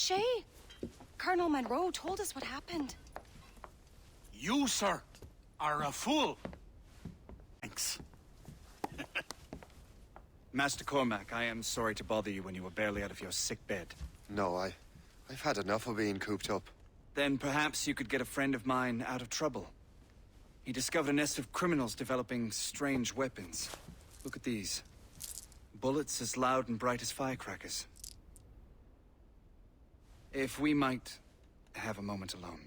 Shay. Colonel Monroe told us what happened. You, sir, are a fool. Thanks. Master Cormac, I am sorry to bother you when you were barely out of your sick bed. No, I've had enough of being cooped up. Then perhaps you could get a friend of mine out of trouble. He discovered a nest of criminals developing strange weapons. Look at these. Bullets as loud and bright as firecrackers. If we might have a moment alone.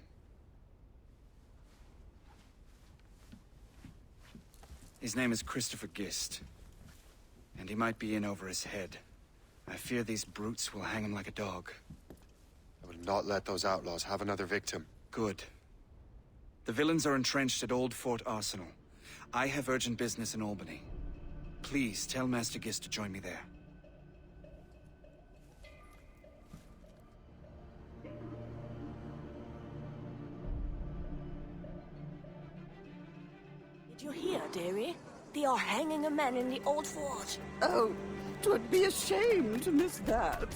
His name is Christopher Gist. And he might be in over his head. I fear these brutes will hang him like a dog. I will not let those outlaws have another victim. Good. The villains are entrenched at Old Fort Arsenal. I have urgent business in Albany. Please tell Master Gist to join me there. Did you hear, dearie? They are hanging a man in the old fort. Oh, 'twould be a shame to miss that.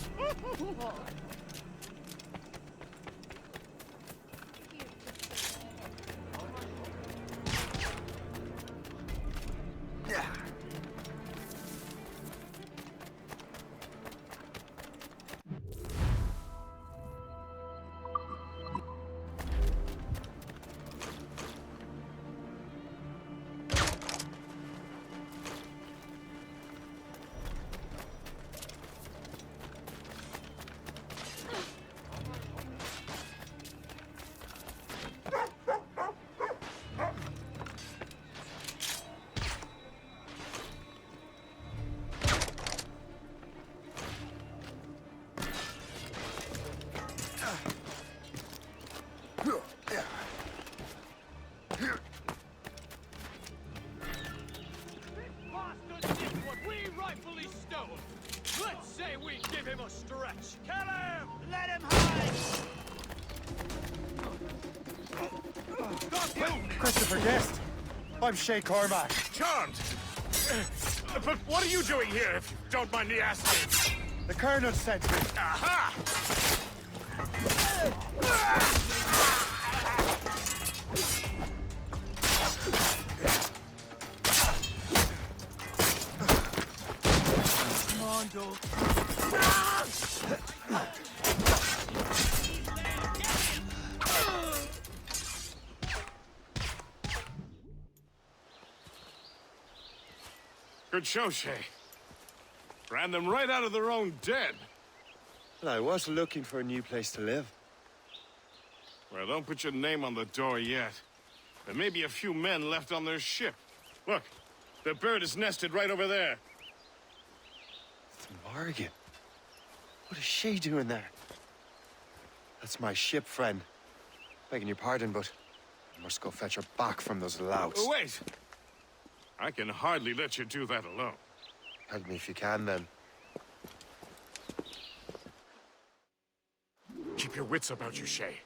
Christopher Guest. I'm Shay Cormac. Charmed! But what are you doing here, if you don't mind me asking? The Colonel sent me. Aha! Come on, dog. Good show, Shay. Ran them right out of their own den. Well, I was looking for a new place to live. Well, don't put your name on the door yet. There may be a few men left on their ship. Look, the bird is nested right over there. It's Morgan. What is she doing there? That's my ship, friend. Begging your pardon, but I must go fetch her back from those louts. Wait! I can hardly let you do that alone. Help me if you can, then. Keep your wits about you, Shay.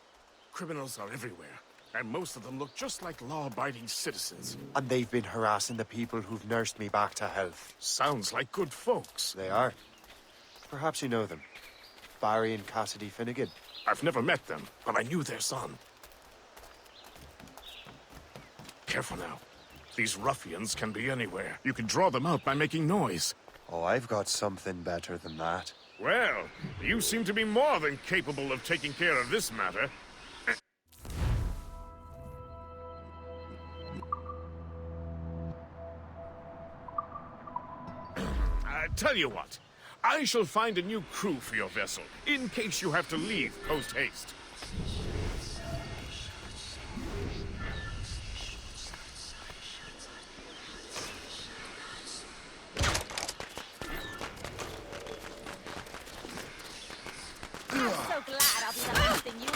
Criminals are everywhere, and most of them look just like law-abiding citizens. And they've been harassing the people who've nursed me back to health. Sounds like good folks. They are. Perhaps you know them. Barry and Cassidy Finnegan. I've never met them, but I knew their son. Careful now. These ruffians can be anywhere. You can draw them out by making noise. Oh, I've got something better than that. Well, you seem to be more than capable of taking care of this matter. Tell you what, I shall find a new crew for your vessel, in case you have to leave post-haste. I'm so glad I'll be the last thing you see.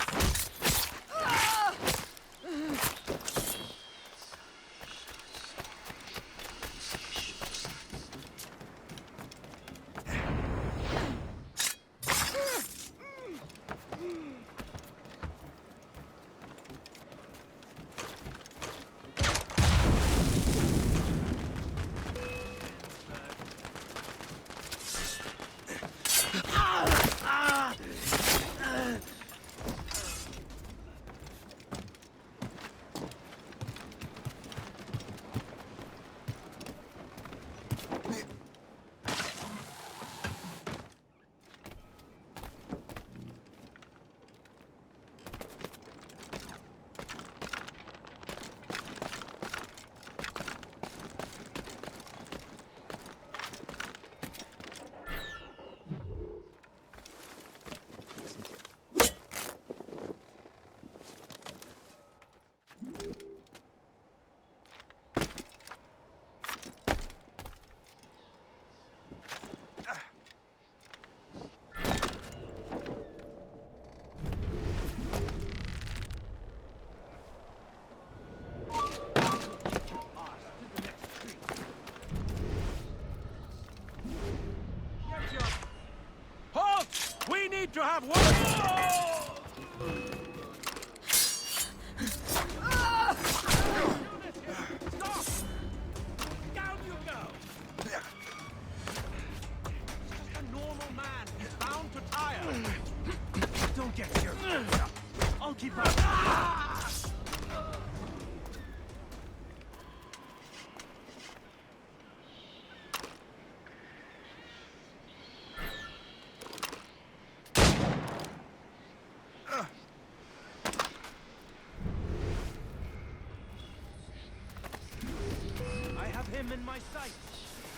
my sight.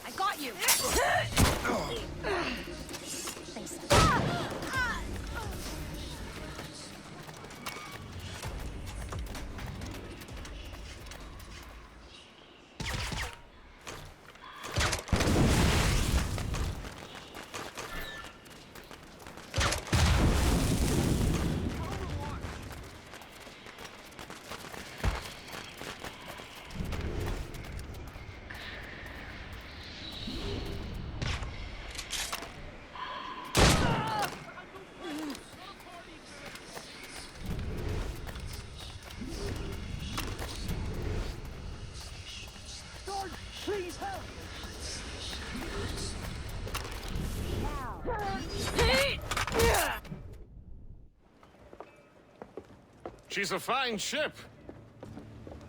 I got you. Please help! She's a fine ship.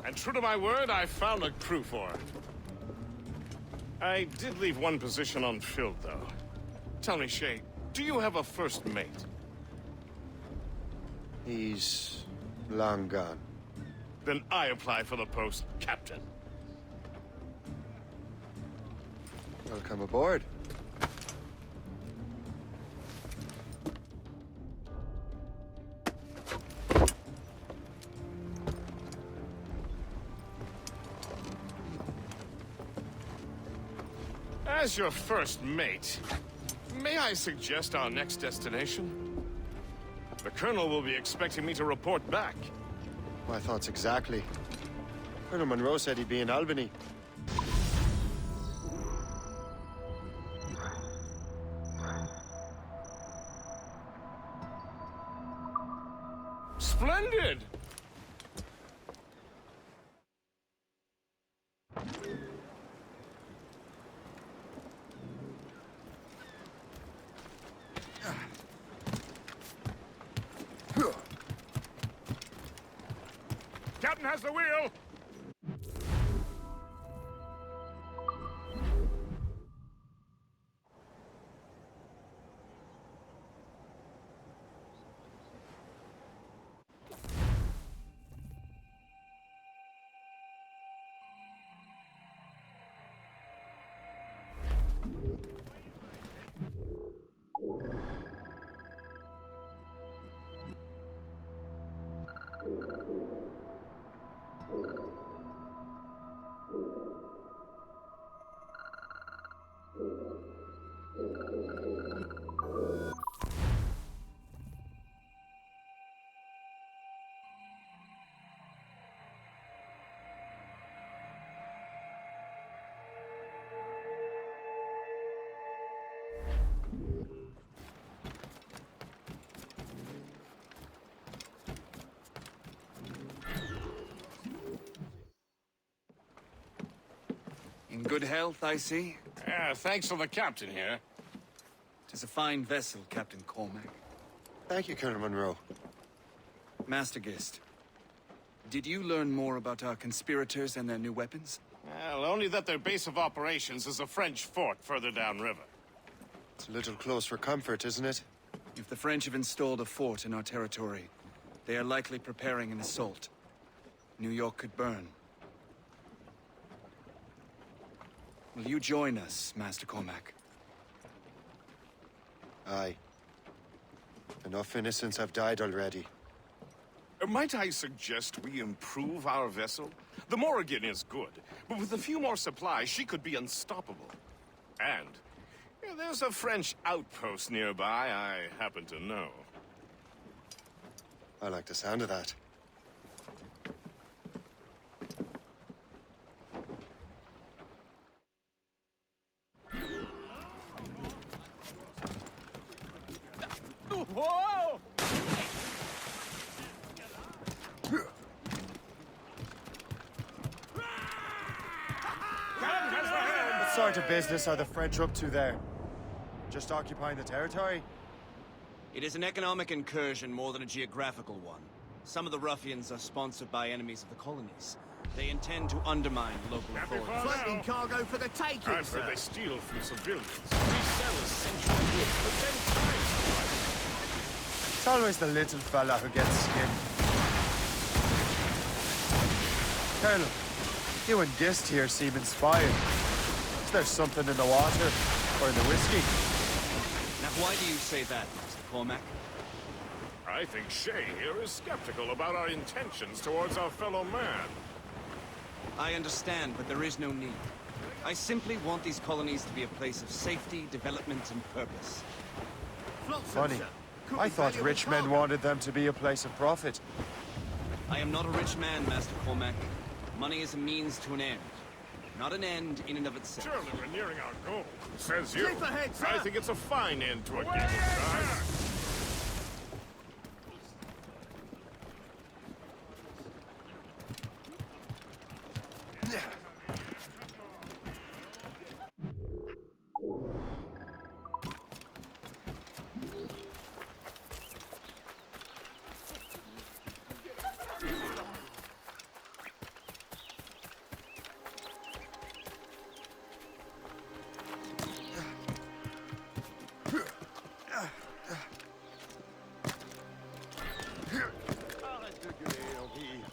And true to my word, I found a crew for her. I did leave one position unfilled, though. Tell me, Shay, do you have a first mate? He's long gone. Then I apply for the post, Captain. Welcome aboard. As your first mate, may I suggest our next destination? The Colonel will be expecting me to report back. My thoughts exactly. Colonel Monroe said he'd be in Albany. Splendid! Captain has the wheel! In good health, I see. Thanks to the captain here. 'Tis a fine vessel, Captain Cormac. Thank you, Colonel Monroe. Master Gist, did you learn more about our conspirators and their new weapons? Well, only that their base of operations is a French fort further downriver. It's a little close for comfort, isn't it? If the French have installed a fort in our territory, they are likely preparing an assault. New York could burn. Will you join us, Master Cormac? Aye. Enough innocents have died already. Might I suggest we improve our vessel? The Morrigan is good, but with a few more supplies, she could be unstoppable. And there's a French outpost nearby I happen to know. I like the sound of that. Whoa! What sort of business are the French up to there? Just occupying the territory? It is an economic incursion more than a geographical one. Some of the ruffians are sponsored by enemies of the colonies. They intend to undermine local authorities. Floating cargo for the taking, I've sir. heard they steal from civilians. Resell essential goods, but then price. It's always the little fella who gets skinned. Colonel, you and Gist here seem inspired. there's something in the water, or in the whiskey. Now, why do you say that, Mr. Cormac? I think Shay here is skeptical about our intentions towards our fellow man. I understand, but there is no need. I simply want these colonies to be a place of safety, development, and purpose. Funny. I thought rich men wanted them to be a place of profit. I am not a rich man, Master Cormac. Money is a means to an end, not an end in and of itself. Surely we're nearing our goal. Says you. Keep ahead, sir. I think it's a fine end to a game of cards.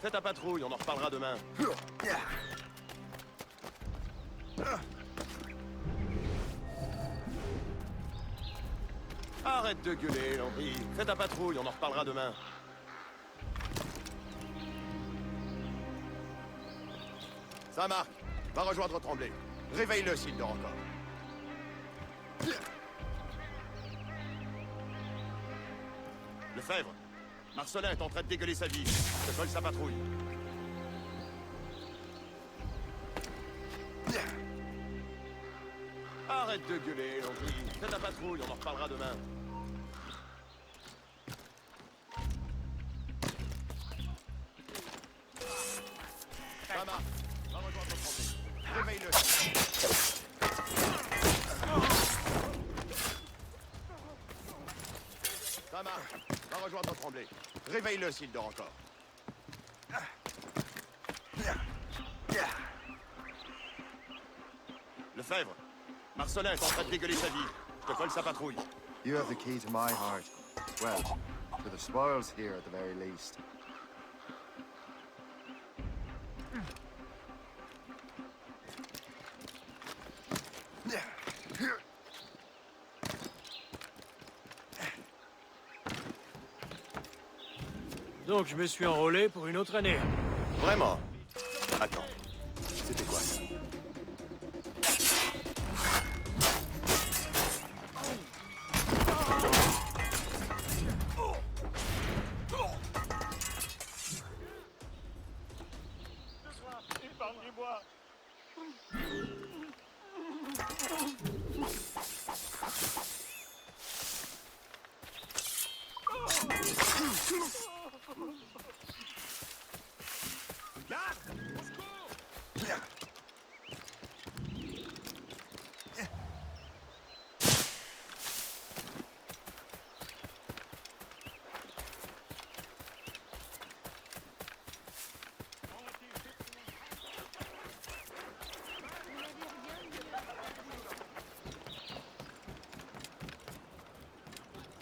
Fais ta patrouille, on en reparlera demain. Arrête de gueuler, Henri. Fais ta patrouille, on en reparlera demain. Ça marque. Va rejoindre Tremblay. Réveille-le s'il dort encore. Lefebvre, Marcelin est en train de dégueuler sa vie. Je colle sa patrouille. Arrête de gueuler, Henri. Fais ta patrouille, on en reparlera demain. Ça marche. Va rejoindre Tremblay. Réveille-le. Ça marche. Va rejoindre Tremblay. Réveille-le s'il dort encore. Lefebvre, Marcelin est en train de dégueuler sa vie. Je te colle sa patrouille. You have the key to my heart. Well, to the spoils here at the very least. Donc je me suis enrôlé pour une autre année. Vraiment? Attends, c'était quoi ça?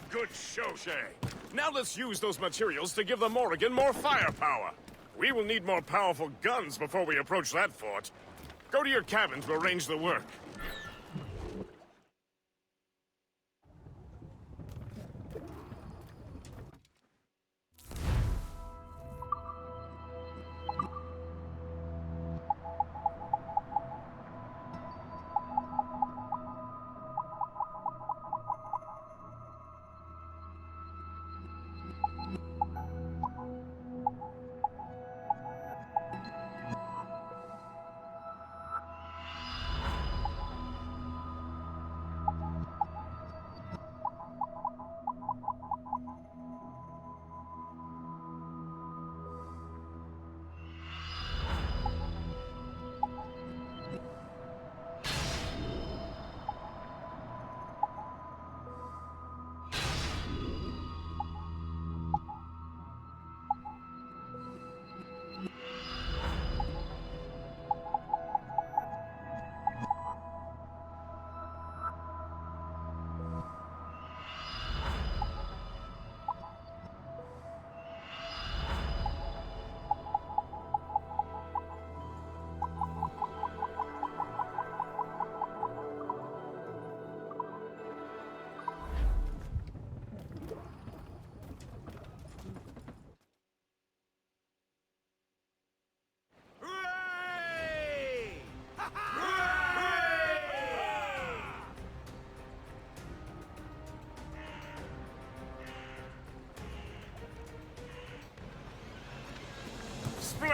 Good show, Shay. Now let's use those materials to give the Morrigan more firepower. We will need more powerful guns before we approach that fort. Go to your cabin to arrange the work.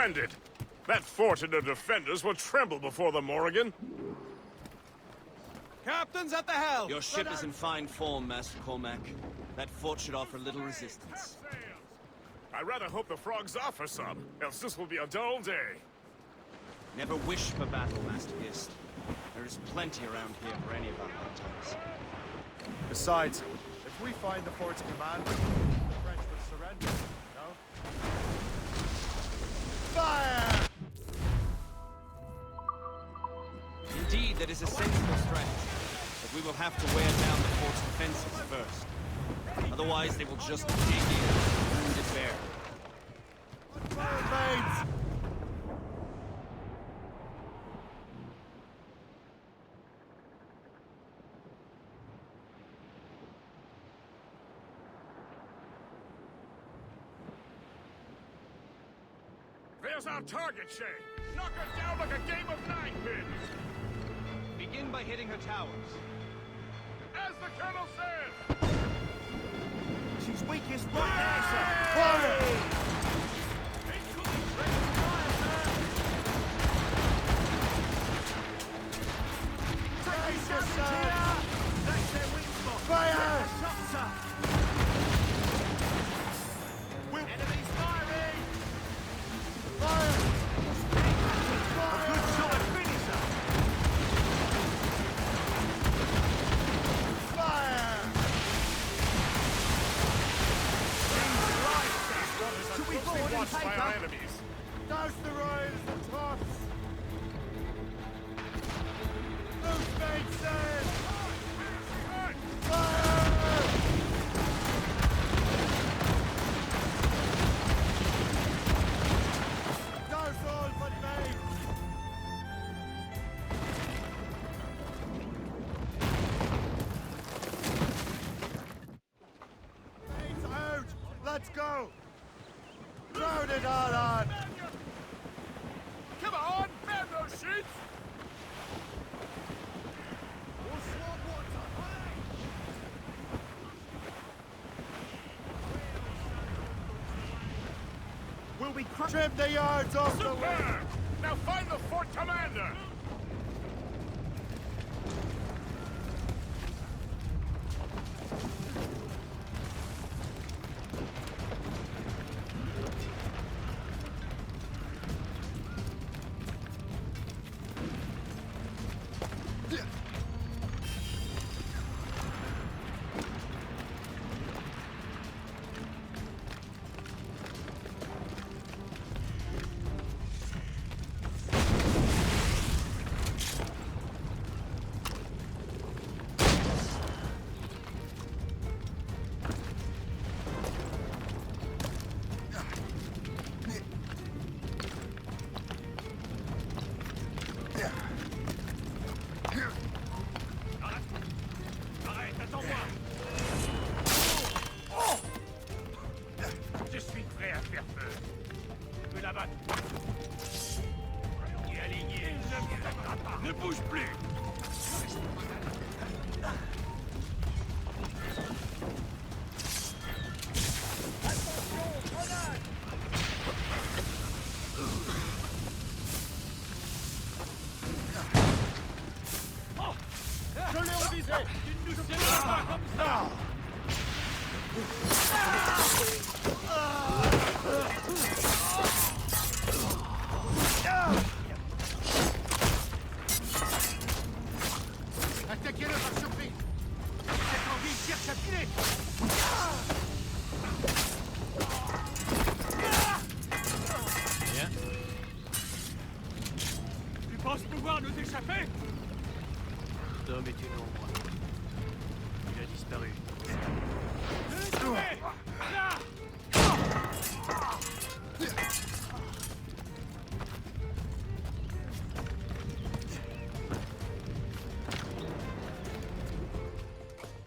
Splendid! That fort and the defenders will tremble before the Morrigan. Captain's at the helm! Your ship is in fine form, Master Cormac. That fort should offer little resistance. I rather hope the frogs offer some, else this will be a dull day. Never wish for battle, Master Gist. There is plenty around here for any of our hunters. Besides, if we find the fort's command, the French will surrender, no? Fire! Indeed, that is a sensible strategy. But we will have to wear down the fort's defenses first. Otherwise, they will just dig in and wound it bare. Mates! There's our target, Shay. Knock her down like a game of nine-pins. Begin by hitting her towers. As the Colonel said! She's weakest right there, sir. Fire! Brace yourself! That's their weak spot. Fire! Shot, sir. Enemies firing! Fire! A good sort of finisher. Fire! Should we board and Watched by take our up? enemies. Douse the royals and tops! Loose mates, sir! Fire! Douse all but mates! Mates out! Let's go! Crowd it all on! Come on, bend those sheets! Will we Trim the yards off the way! Superb! Now find the fort commander! Je suis prêt à faire feu. Je peux l'abattre. Il est aligné. Il ne m'attaquera pas. Ne bouge plus. Je l'ai revisé! Tu ne nous tiendras pas comme ça. Attaquez-le par surprise! Cette envie cherche à filer! Bien. Tu penses pouvoir nous échapper? Cet homme est une ombre. Il a disparu.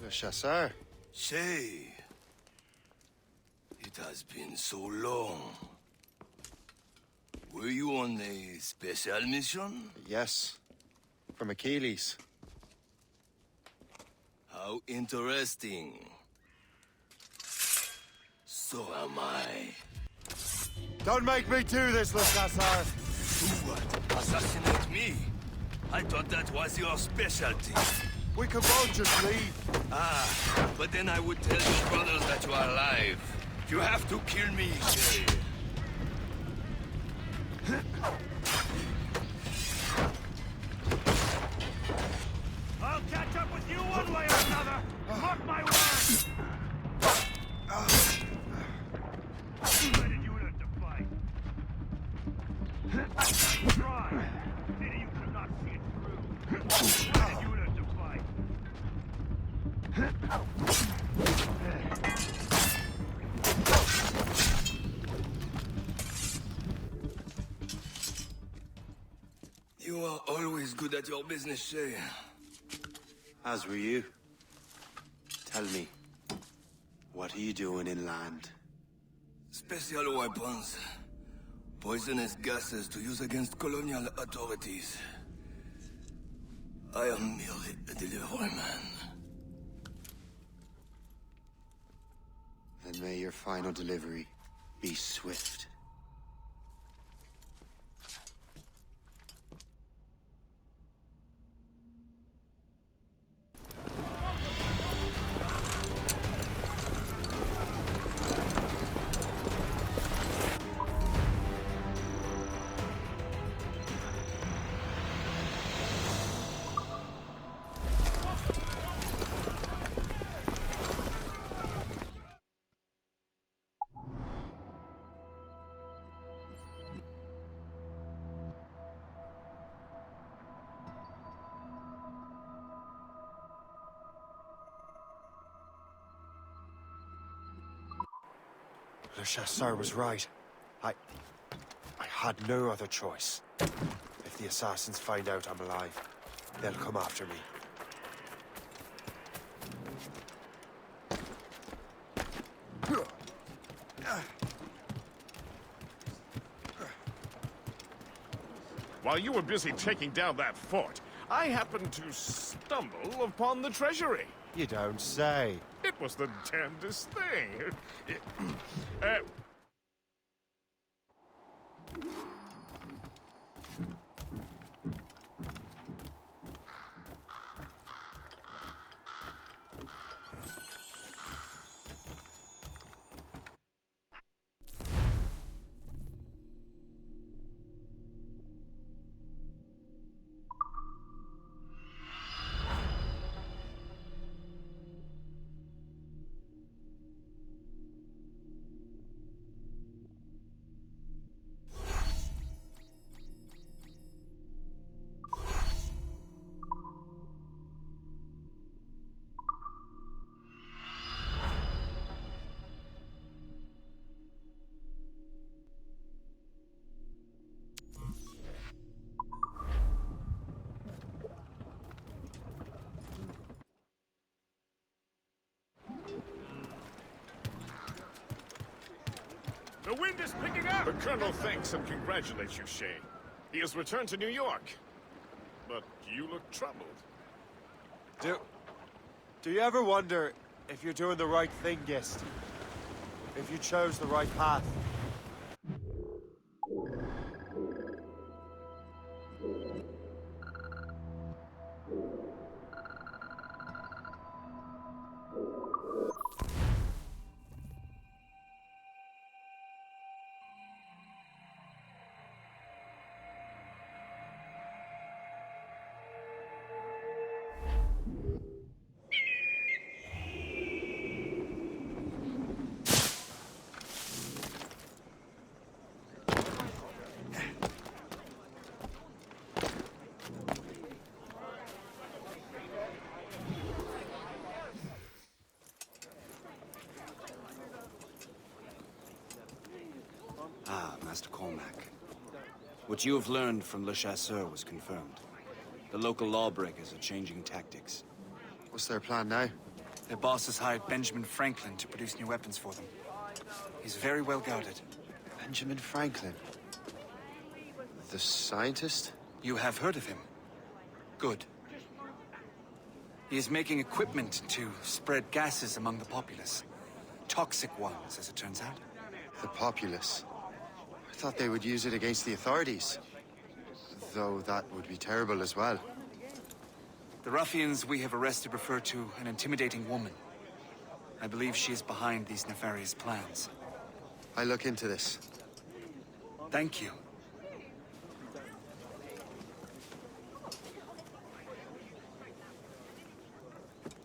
Le chasseur? Shay, it has been so long. Were you on a special mission? Yes. From Achilles. How interesting. So am I. Don't make me do this, Le Chasseur! Do what? Assassinate me? I thought that was your specialty. We could both just leave. Ah, but then I would tell your brothers that you are alive. You have to kill me, Shay. I'll catch up with you one way or another! Mark my words! When did you learn to fight? Try! Maybe you could not see it through. When did you learn to fight? You are always good at your business, Shay. As were you. Tell me, what are you doing inland? Special weapons. Poisonous gases to use against colonial authorities. I am merely a delivery man. Then may your final delivery be swift. Le Chasseur was right. I had no other choice. If the assassins find out I'm alive, they'll come after me. While you were busy taking down that fort, I happened to stumble upon the treasury. You don't say. It was the damnedest thing. The wind is picking up! The Colonel thanks and congratulates you, Shay. He has returned to New York. But you look troubled. Do you ever wonder if you're doing the right thing, Gist? If you chose the right path? Ah, Master Cormac. What you have learned from Le Chasseur was confirmed. The local lawbreakers are changing tactics. What's their plan now? Their boss has hired Benjamin Franklin to produce new weapons for them. He's very well guarded. Benjamin Franklin? The scientist? You have heard of him? Good. He is making equipment to spread gases among the populace. Toxic ones, as it turns out. The populace? thought they would use it against the authorities. Though that would be terrible as well. The ruffians we have arrested refer to an intimidating woman. I believe she is behind these nefarious plans. I'll look into this. Thank you.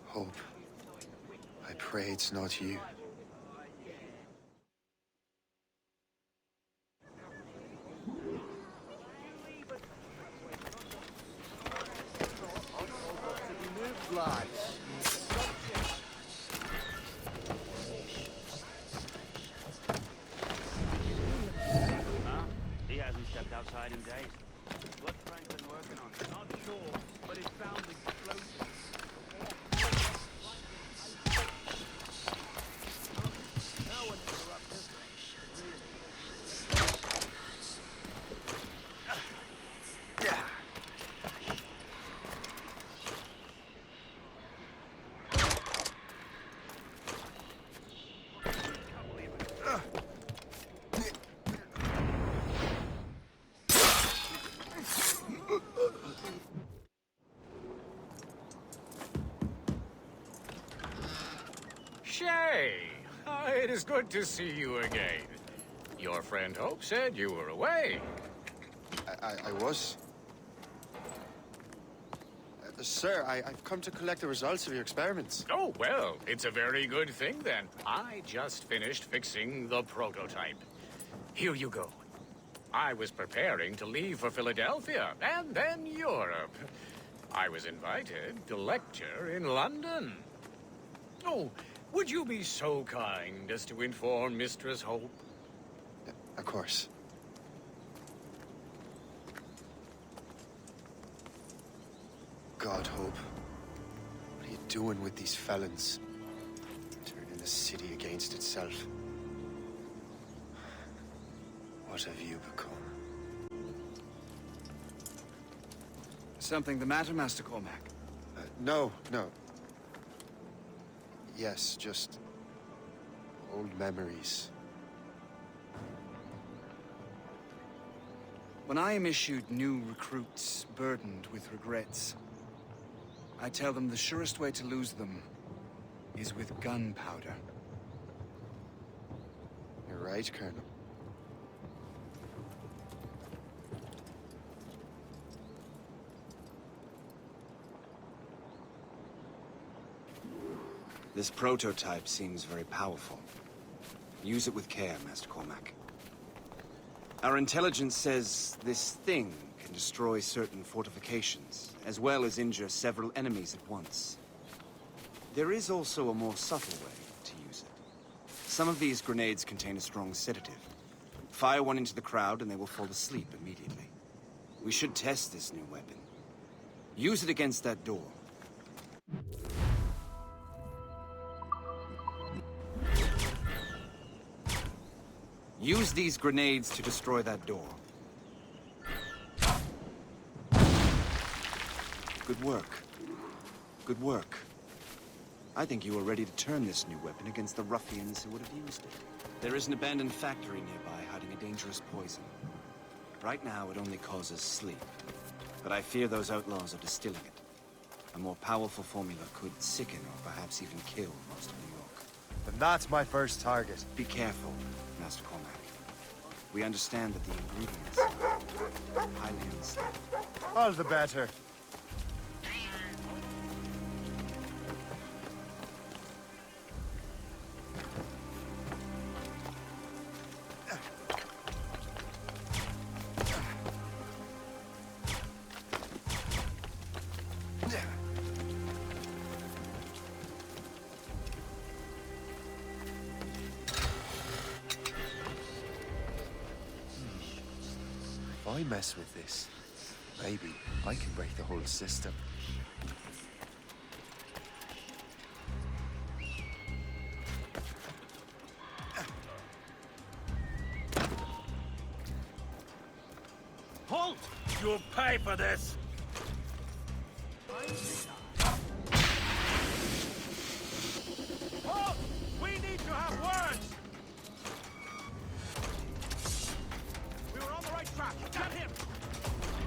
Hope. I pray it's not you. He hasn't stepped outside in days. What's Franklin working on? Not sure, but it found explosives. No one interrupt this. Shay! It is good to see you again. Your friend Hope said you were away. I was. Sir, I've come to collect the results of your experiments. Oh, well, it's a very good thing then. I just finished fixing the prototype. Here you go. I was preparing to leave for Philadelphia, and then Europe. I was invited to lecture in London. Oh, would you be so kind as to inform Mistress Hope? Of course. God, Hope. What are you doing with these felons? Turning the city against itself. What have you become? Something the matter, Master Cormac? No. Yes, just old memories. When I am issued new recruits burdened with regrets, I tell them the surest way to lose them is with gunpowder. You're right, Colonel. This prototype seems very powerful. Use it with care, Master Cormac. Our intelligence says this thing can destroy certain fortifications, as well as injure several enemies at once. There is also a more subtle way to use it. Some of these grenades contain a strong sedative. Fire one into the crowd and they will fall asleep immediately. We should test this new weapon. Use it against that door. Use these grenades to destroy that door. Good work. Good work. I think you are ready to turn this new weapon against the ruffians who would have used it. There is an abandoned factory nearby hiding a dangerous poison. Right now, it only causes sleep. But I fear those outlaws are distilling it. A more powerful formula could sicken or perhaps even kill most of New York. And that's my first target. Be careful, Master Cormac. We understand that the ingredients are highly unstable. All the better. If I mess with this, maybe I can break the whole system. Halt! You'll pay for this! Halt! We need to have words! we're on the right track. Get him!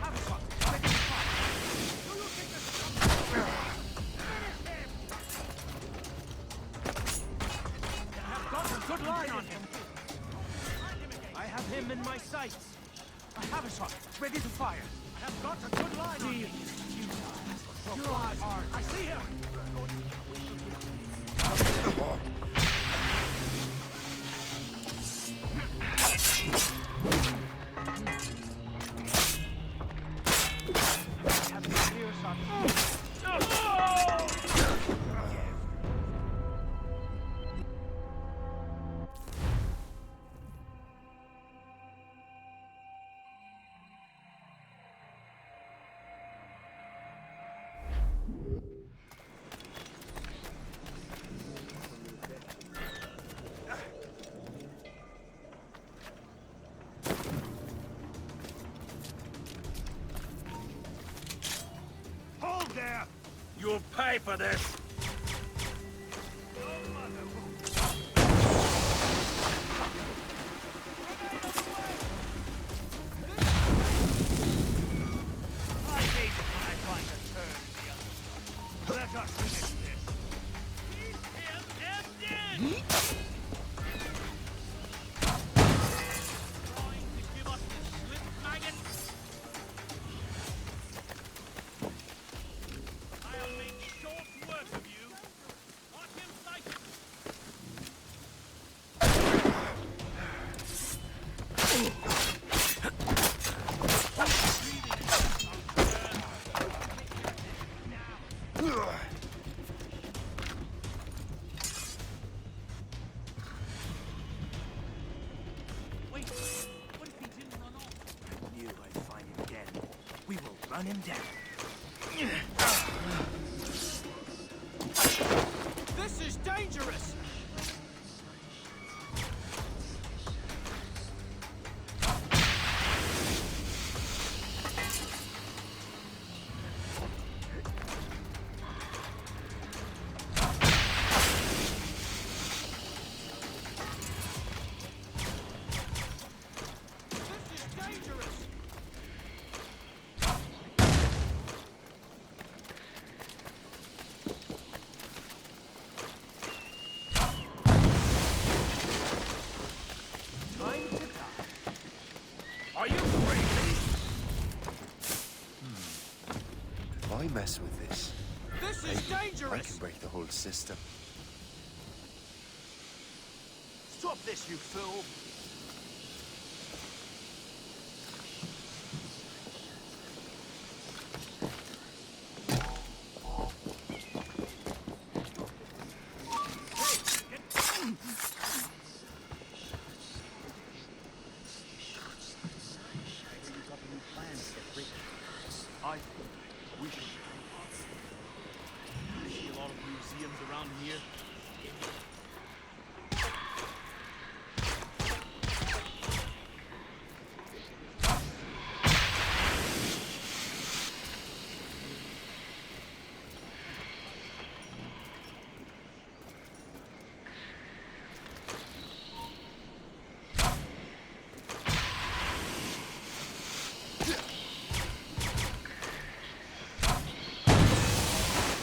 Have a shot. Take him to do you think this is something? I've got a good line on him. I have him in my sights. I have a shot. Ready to fire. I have got a good line on him. Your eyes hard. I see him. You'll pay for this! I hate it when I find a turn in the other. Let us finish this. Keep him empty! Trying to give us this slip, maggot? I'll make short work of you. Watch him sight. Wait, what if he didn't run off? I knew I'd find him again. We will run him down. This is dangerous! This is dangerous! Time to die. Are you crazy? If I mess with this, This is I dangerous! can break the whole system. Stop this, you fool! I think we should. I see a lot of museums around here.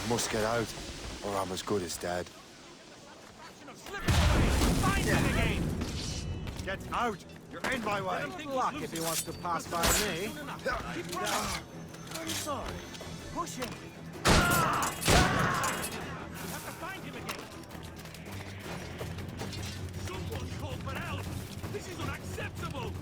Must get out, or I'm as good as dead. Find him again! Get out! You're in my way! Luck if he wants to pass by me. Keep running. I'm sorry. Push him. We have to find him again. Someone call for help! This is unacceptable!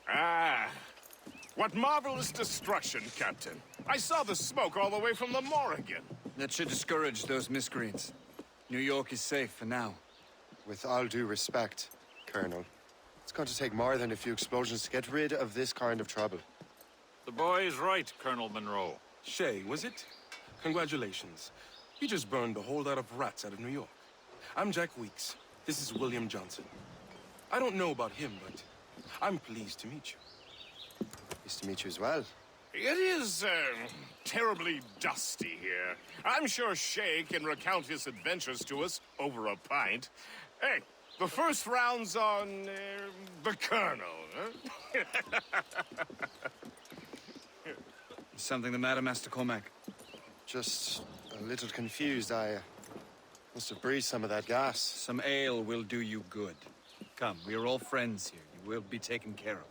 Ah, what marvelous destruction, Captain. I saw the smoke all the way from the Morrigan. That should discourage those miscreants. New York is safe for now. With all due respect, Colonel. It's going to take more than a few explosions to get rid of this kind of trouble. The boy is right, Colonel Monroe. Shay, was it? Congratulations. You just burned a whole lot of rats out of New York. I'm Jack Weeks. This is William Johnson. I don't know about him, but I'm pleased to meet you. Pleased to meet you as well. It is, terribly dusty here. I'm sure Shay can recount his adventures to us over a pint. Hey, the first round's on, the Colonel, huh? Something the matter, Master Cormac? Just a little confused. I must have breathed some of that gas. Some ale will do you good. Come, we are all friends here. You will be taken care of.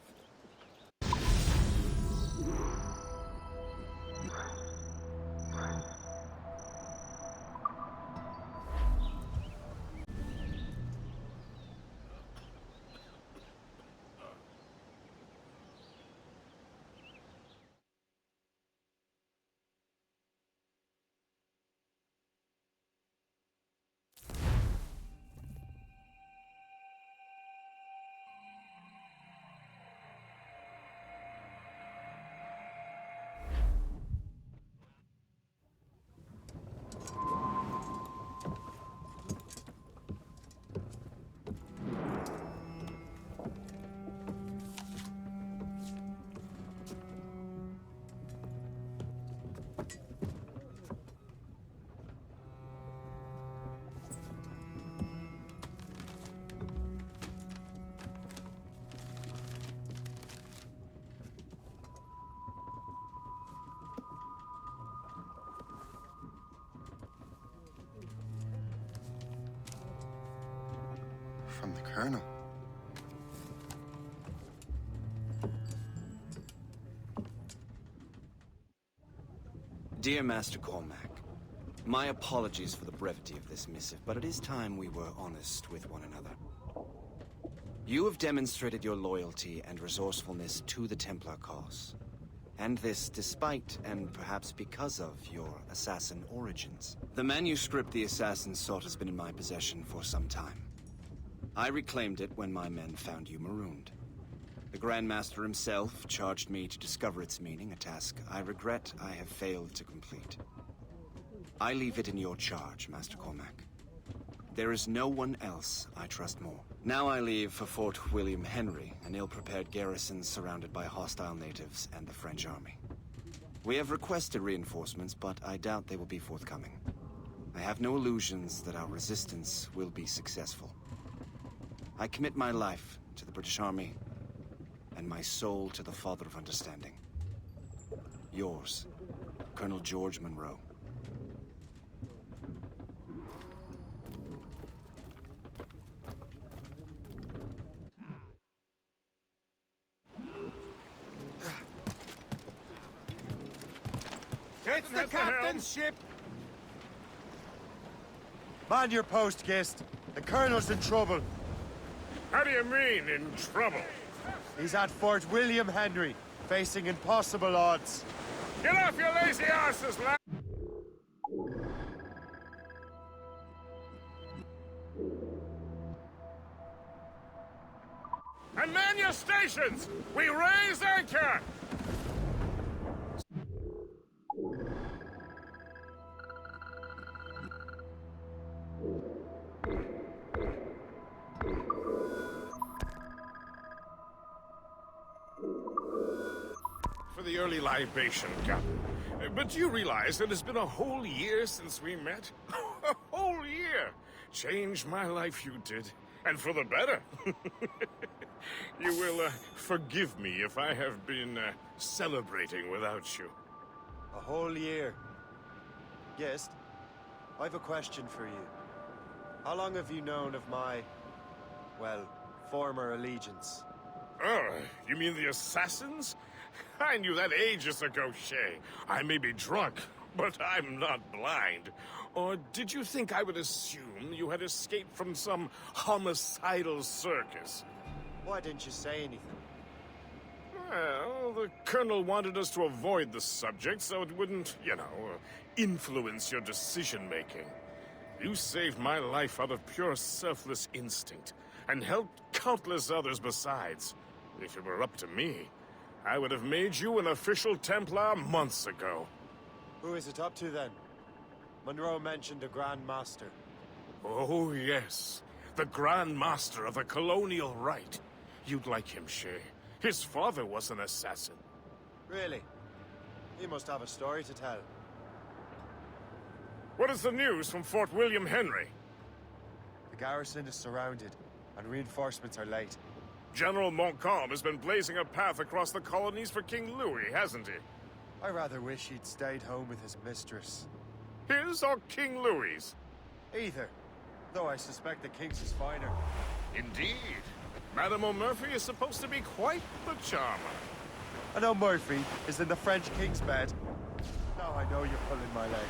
From the Colonel. Dear Master Cormac, my apologies for the brevity of this missive, but it is time we were honest with one another. You have demonstrated your loyalty and resourcefulness to the Templar cause. And this despite, and perhaps because of, your assassin origins. The manuscript the assassin sought has been in my possession for some time. I reclaimed it when my men found you marooned. The Grand Master himself charged me to discover its meaning, a task I regret I have failed to complete. I leave it in your charge, Master Cormac. There is no one else I trust more. Now I leave for Fort William Henry, an ill-prepared garrison surrounded by hostile natives and the French army. We have requested reinforcements, but I doubt they will be forthcoming. I have no illusions that our resistance will be successful. I commit my life to the British Army, and my soul to the Father of Understanding. Yours, Colonel George Monroe. It's the captain's ship! Man your post, Gist. The Colonel's in trouble. How do you mean, in trouble? He's at Fort William Henry, facing impossible odds. Get off your lazy arses, lad! And man your stations! We raise anchor! For the early libation, Captain. But do you realize that it's been a whole year since we met? A whole year! Changed my life, you did. And for the better. You will forgive me if I have been celebrating without you. A whole year. Gist, I've a question for you. How long have you known of my, well, former allegiance? Oh, you mean the assassins? I knew that ages ago, Shay. I may be drunk, but I'm not blind. Or did you think I would assume you had escaped from some homicidal circus? Why didn't you say anything? Well, the Colonel wanted us to avoid the subject so it wouldn't, influence your decision-making. You saved my life out of pure selfless instinct. and helped countless others besides. If it were up to me, I would have made you an official Templar months ago. Who is it up to then? Monroe mentioned a Grand Master. Oh, yes. The Grand Master of the Colonial Rite. You'd like him, Shay. His father was an assassin. Really? He must have a story to tell. What is the news from Fort William Henry? The garrison is surrounded, and reinforcements are late. General Montcalm has been blazing a path across the colonies for King Louis, hasn't he? I rather wish he'd stayed home with his mistress. His or King Louis's? Either. Though I suspect the King's is finer. Indeed. Madame O'Murphy is supposed to be quite the charmer. I know Murphy is in the French King's bed. Now I know you're pulling my leg.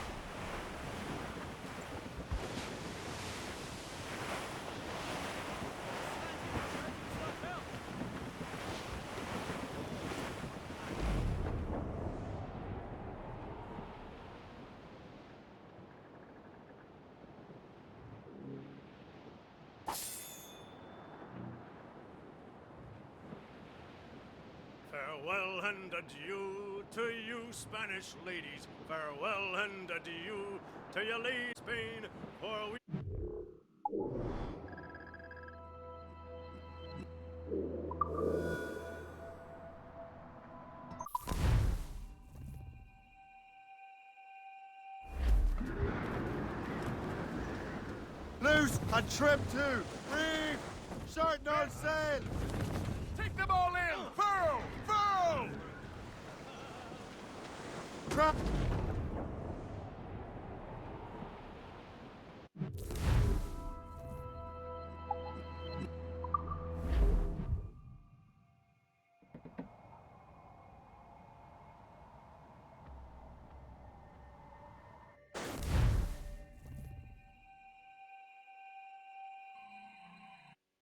Farewell and adieu to you, Spanish ladies. Farewell and adieu to your lady Spain, for we... Loose and trim too! Reef! Short north sail! Take them all in! Furl! Furl! Trap!